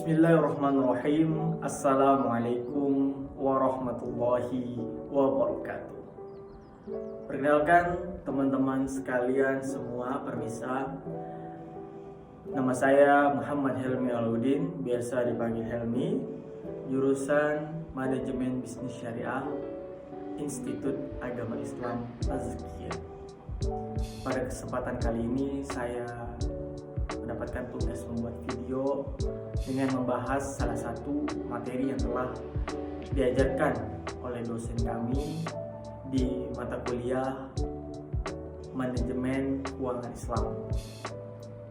Bismillahirrahmanirrahim. Assalamualaikum warahmatullahi wabarakatuh. Perkenalkan teman-teman sekalian semua, permisa. Nama saya Muhammad Helmi Aludin, biasa dipanggil Helmi, jurusan Manajemen Bisnis Syariah, Institut Agama Islam Az-Zakiyah. Pada kesempatan kali ini saya mendapatkan tugas membuat video dengan membahas salah satu materi yang telah diajarkan oleh dosen kami di mata kuliah Manajemen Keuangan Islam.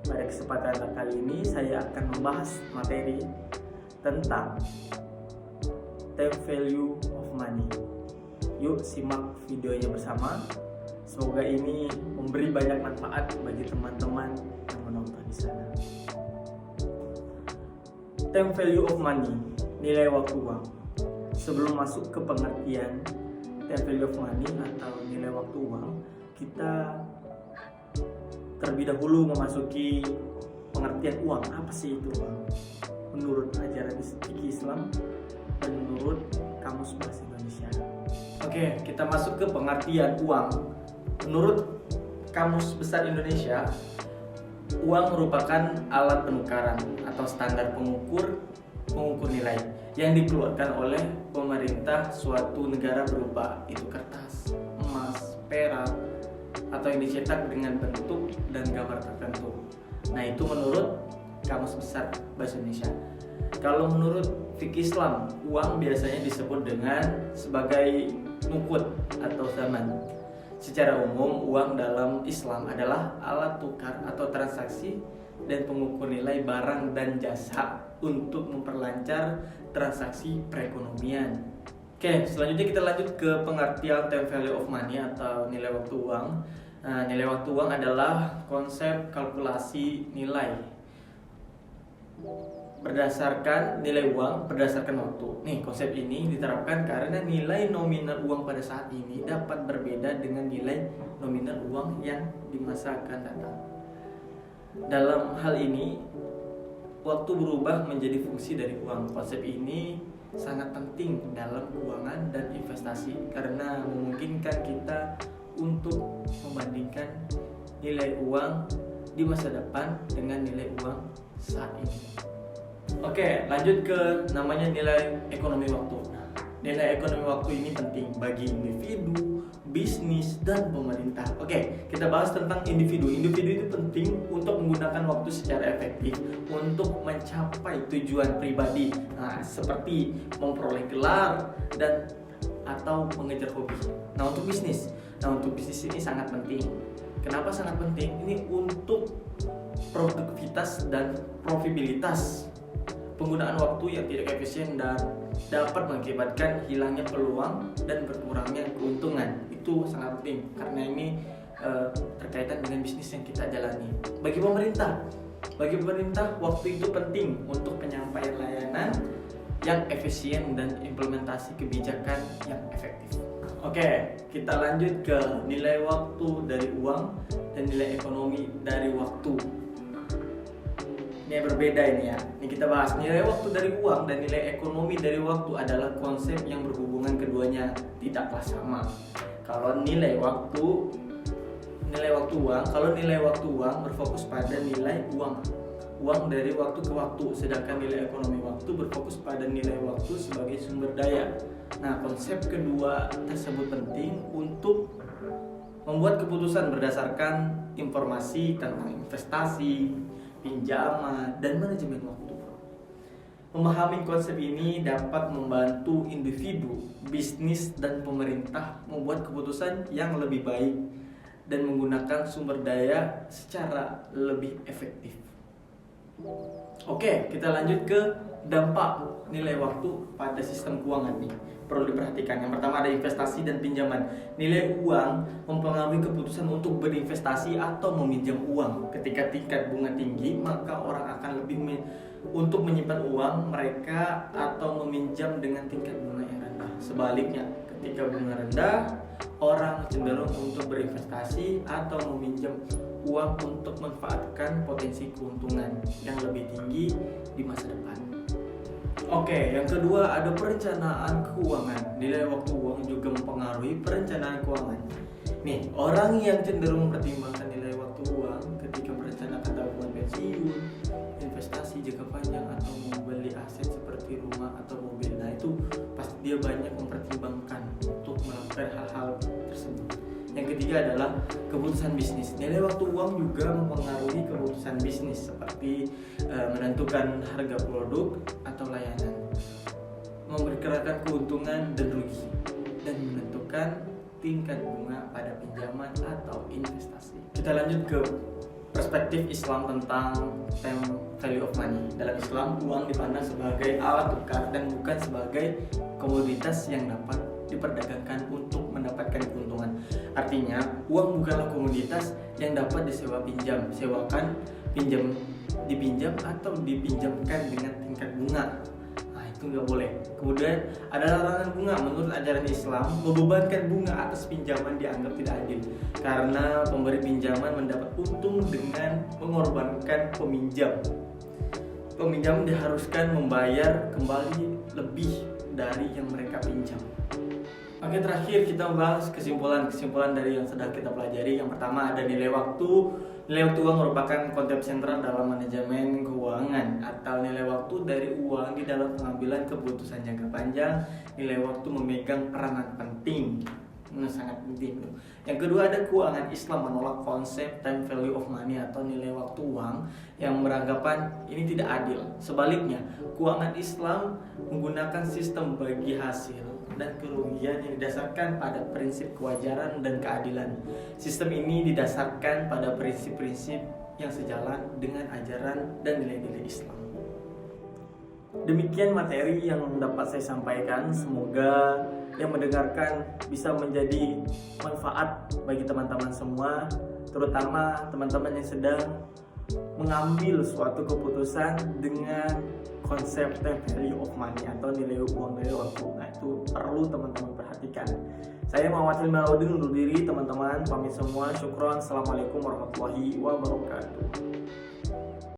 Pada kesempatan kali ini saya akan membahas materi tentang time value of money. Yuk simak videonya bersama. Semoga ini memberi banyak manfaat bagi teman-teman yang menonton di sana. Time value of money, nilai waktu uang. Sebelum masuk ke pengertian time value of money atau nilai waktu uang, kita terlebih dahulu memasuki pengertian uang. Apa sih itu uang? Menurut ajaran fikih Islam dan menurut Kamus Bahasa Indonesia. Oke, kita masuk ke pengertian uang. Menurut Kamus Besar Indonesia, uang merupakan alat penukaran atau standar pengukur nilai yang dikeluarkan oleh pemerintah suatu negara berupa itu kertas, emas, perak, atau yang dicetak dengan bentuk dan gambar tertentu. Nah, itu menurut Kamus Besar Bahasa Indonesia. Kalau menurut fikih Islam, uang biasanya disebut dengan sebagai nukut atau zaman. Secara umum, uang dalam Islam adalah alat tukar atau transaksi dan pengukur nilai barang dan jasa untuk memperlancar transaksi perekonomian. Oke, selanjutnya kita lanjut ke pengertian time value of money atau nilai waktu uang. Nah, nilai waktu uang adalah konsep kalkulasi nilai berdasarkan nilai uang berdasarkan waktu. Nih, konsep ini diterapkan karena nilai nominal uang pada saat ini dapat berbeda dengan nilai nominal uang yang di masa akan datang. Dalam hal ini, waktu berubah menjadi fungsi dari uang. Konsep ini sangat penting dalam keuangan dan investasi karena memungkinkan kita untuk membandingkan nilai uang di masa depan dengan nilai uang saat ini. Oke, lanjut ke namanya nilai ekonomi waktu. Nilai ekonomi waktu ini penting bagi individu, bisnis, dan pemerintah. Oke, kita bahas tentang individu. Individu itu penting untuk menggunakan waktu secara efektif untuk mencapai tujuan pribadi. Nah, seperti memperoleh gelar dan atau mengejar hobi. Nah, untuk bisnis ini sangat penting. Kenapa sangat penting? Ini untuk produktivitas dan profitabilitas. Penggunaan waktu yang tidak efisien dan dapat mengakibatkan hilangnya peluang dan berkurangnya keuntungan. Itu sangat penting karena ini terkaitan dengan bisnis yang kita jalani. Bagi pemerintah waktu itu penting untuk penyampaian layanan yang efisien dan implementasi kebijakan yang efektif. Oke, kita lanjut ke nilai waktu dari uang dan nilai ekonomi dari waktu. Ini berbeda ini ya. Ini kita bahas nilai waktu dari uang dan nilai ekonomi dari waktu adalah konsep yang berhubungan, keduanya tidaklah sama. Kalau nilai waktu uang berfokus pada nilai uang dari waktu ke waktu, sedangkan nilai ekonomi waktu berfokus pada nilai waktu sebagai sumber daya. Nah, konsep kedua tersebut penting untuk membuat keputusan berdasarkan informasi tentang investasi, pinjaman, dan manajemen waktu. Memahami konsep ini dapat membantu individu, bisnis, dan pemerintah membuat keputusan yang lebih baik dan menggunakan sumber daya secara lebih efektif. Oke, kita lanjut ke dampak nilai waktu pada sistem keuangan nih. Perlu diperhatikan. Yang pertama ada investasi dan pinjaman. Nilai uang mempengaruhi keputusan untuk berinvestasi atau meminjam uang. Ketika tingkat bunga tinggi, maka orang akan lebih untuk menyimpan uang mereka atau meminjam dengan tingkat bunga yang rendah. Sebaliknya, ketika bunga rendah, orang cenderung untuk berinvestasi atau meminjam uang untuk memanfaatkan potensi keuntungan yang lebih tinggi di masa depan. Oke, yang kedua ada perencanaan keuangan. Nilai waktu uang juga mempengaruhi perencanaan keuangan. Nih, orang yang cenderung mempertimbangkan nilai waktu uang ketika merencanakan tabungan pensiun, investasi jangka panjang atau membeli aset seperti rumah atau mobil. Nah, itu pasti dia banyak mempertimbangkan untuk melakukan hal-hal tersebut. Yang ketiga adalah keputusan bisnis. Nilai waktu uang juga mempengaruhi keputusan bisnis seperti menentukan harga produk atau layanan, memperkirakan keuntungan dan rugi, dan menentukan tingkat bunga pada pinjaman atau investasi. Kita lanjut ke perspektif Islam tentang term value of money. Dalam Islam, uang dipandang sebagai alat tukar dan bukan sebagai komoditas yang dapat diperdagangkan untuk mendapatkan keuntungan. Artinya, uang bukanlah komoditas yang dapat disewa pinjam, sewakan, dipinjam atau dipinjamkan dengan tingkat bunga. Nah, itu nggak boleh. Kemudian ada larangan bunga. Menurut ajaran Islam, membebankan bunga atas pinjaman dianggap tidak adil karena pemberi pinjaman mendapat untung dengan mengorbankan peminjam. Peminjam diharuskan membayar kembali lebih dari yang mereka pinjam. Oke, terakhir kita membahas kesimpulan dari yang sudah kita pelajari. Yang pertama ada nilai waktu. Nilai waktu uang merupakan konsep sentral dalam manajemen keuangan atau nilai waktu dari uang di dalam pengambilan keputusan jangka panjang. Nilai waktu memegang peranan penting, sangat penting. Yang kedua ada keuangan Islam menolak konsep time value of money atau nilai waktu uang yang beranggapan ini tidak adil. Sebaliknya, keuangan Islam menggunakan sistem bagi hasil dan kerugian yang didasarkan pada prinsip kewajaran dan keadilan. Sistem ini didasarkan pada prinsip-prinsip yang sejalan dengan ajaran dan nilai-nilai Islam. Demikian materi yang dapat saya sampaikan. Semoga yang mendengarkan bisa menjadi manfaat bagi teman-teman semua, terutama teman-teman yang sedang mengambil suatu keputusan dengan konsep time value of money atau nilai uang dari waktu. Nah, itu perlu teman-teman perhatikan. Saya Muhammad Hilmi Alauddin undur diri, teman-teman pamit semua. Syukron. Assalamualaikum warahmatullahi wabarakatuh.